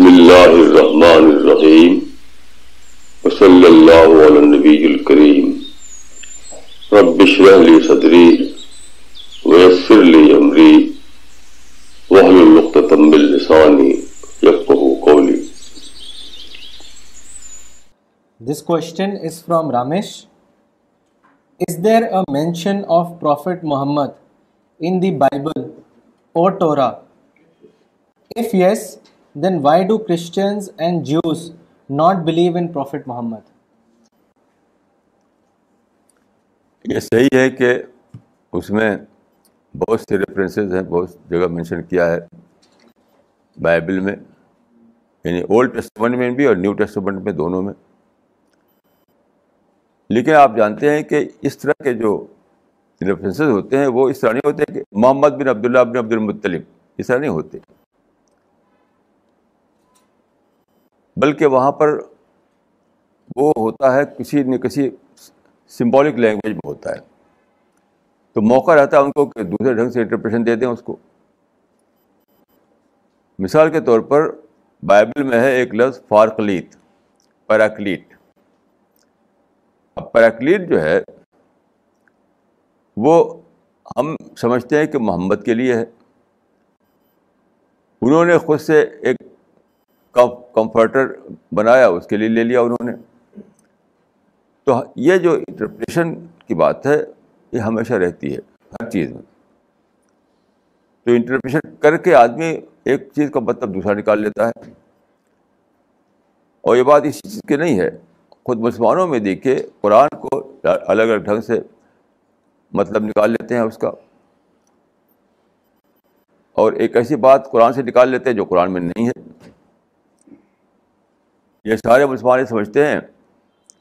اللہ الرحمن الرحیم وصلی اللہ علی النبی الکریم رب اشرح لی صدری ویسر لی امری واحلل عقدۃ من لسانی یفقہوا قولی. This question is from Ramesh. Is there a mention of Prophet Muhammad in the Bible or Torah? If yes, then why do Christians and Jews not believe in Prophet Muhammad? یہ صحیح ہے کہ اس میں بہت سے ریفرنسز ہیں، بہت جگہ مینشن کیا ہے بائبل میں، یعنی اولڈ ٹیسٹمنٹ میں بھی اور نیو ٹیسٹمنٹ میں، دونوں میں. لیکن آپ جانتے ہیں کہ اس طرح کے جو ریفرنسز ہوتے ہیں وہ اس طرح نہیں ہوتے کہ محمد بن عبداللہ بن عبد المطلب، اس طرح نہیں ہوتے، بلکہ وہاں پر وہ ہوتا ہے کسی نہ کسی سمبولک لینگویج میں ہوتا ہے، تو موقع رہتا ہے ان کو کہ دوسرے ڈھنگ سے انٹرپریشن دے دیں اس کو. مثال کے طور پر بائبل میں ہے ایک لفظ فارکلیت، پیراکلیٹ. اب پیراکلیٹ جو ہے وہ ہم سمجھتے ہیں کہ محمد کے لیے ہے، انہوں نے خود سے ایک کمفرٹر بنایا، اس کے لیے لے لیا انہوں نے. تو یہ جو انٹرپریشن کی بات ہے یہ ہمیشہ رہتی ہے ہر چیز میں. تو انٹرپریشن کر کے آدمی ایک چیز کا مطلب دوسرا نکال لیتا ہے، اور یہ بات اسی چیز کی نہیں ہے. خود مسلمانوں میں دیکھیے قرآن کو الگ الگ ڈھنگ سے مطلب نکال لیتے ہیں اس کا، اور ایک ایسی بات قرآن سے نکال لیتے ہیں جو قرآن میں نہیں ہے. یہ سارے مسلمان سمجھتے ہیں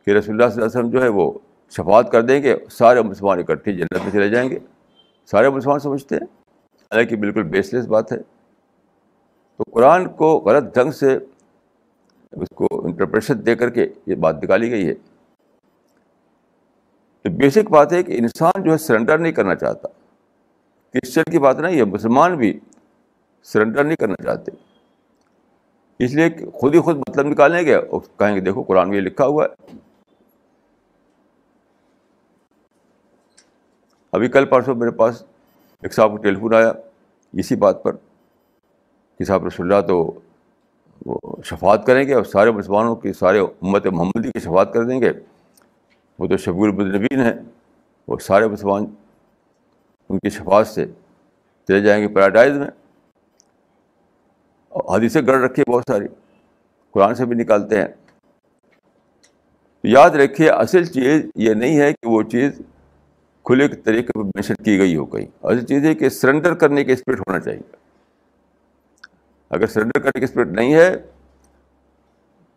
کہ رسول اللہ صلی اللہ علیہ وسلم جو ہے وہ شفاعت کر دیں گے، سارے مسلمان اکٹھے جنت میں چلے جائیں گے، سارے مسلمان سمجھتے ہیں، حالانکہ بالکل بیس لیس بات ہے. تو قرآن کو غلط ڈھنگ سے اس کو انٹرپریشن دے کر کے یہ بات نکالی گئی ہے. تو بیسک بات ہے کہ انسان جو ہے سرنڈر نہیں کرنا چاہتا. کرسچن کی بات نہیں ہے، مسلمان بھی سرنڈر نہیں کرنا چاہتے، اس لیے کہ خود ہی خود مطلب نکالیں گے اور کہیں گے دیکھو قرآن میں یہ لکھا ہوا ہے. ابھی کل پرسوں میرے پاس ایک صاحب کو ٹیلیفون آیا اسی بات پر کہ صاحب رسول اللہ تو وہ شفاعت کریں گے اور سارے مسلمانوں کی، سارے امت محمدی کی شفاعت کر دیں گے، وہ تو شفیع المذنبین ہیں، وہ سارے مسلمان ان کی شفاعت سے چلے جائیں گے پیراڈائز میں. اور حدیثیں گڑھ رکھی ہے بہت ساری، قرآن سے بھی نکالتے ہیں. تو یاد رکھیے اصل چیز یہ نہیں ہے کہ وہ چیز کھلے طریقے پر مینشن کی گئی ہو کہیں. اصل چیز ہے کہ سرنڈر کرنے کے اسپرٹ ہونا چاہیے. اگر سرنڈر کرنے کے اسپرٹ نہیں ہے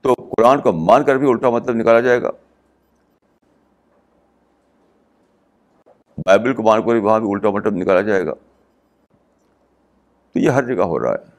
تو قرآن کو مان کر بھی الٹا مطلب نکالا جائے گا، بائبل کو مان کر بھی وہاں بھی الٹا مطلب نکالا جائے گا. تو یہ ہر جگہ ہو رہا ہے.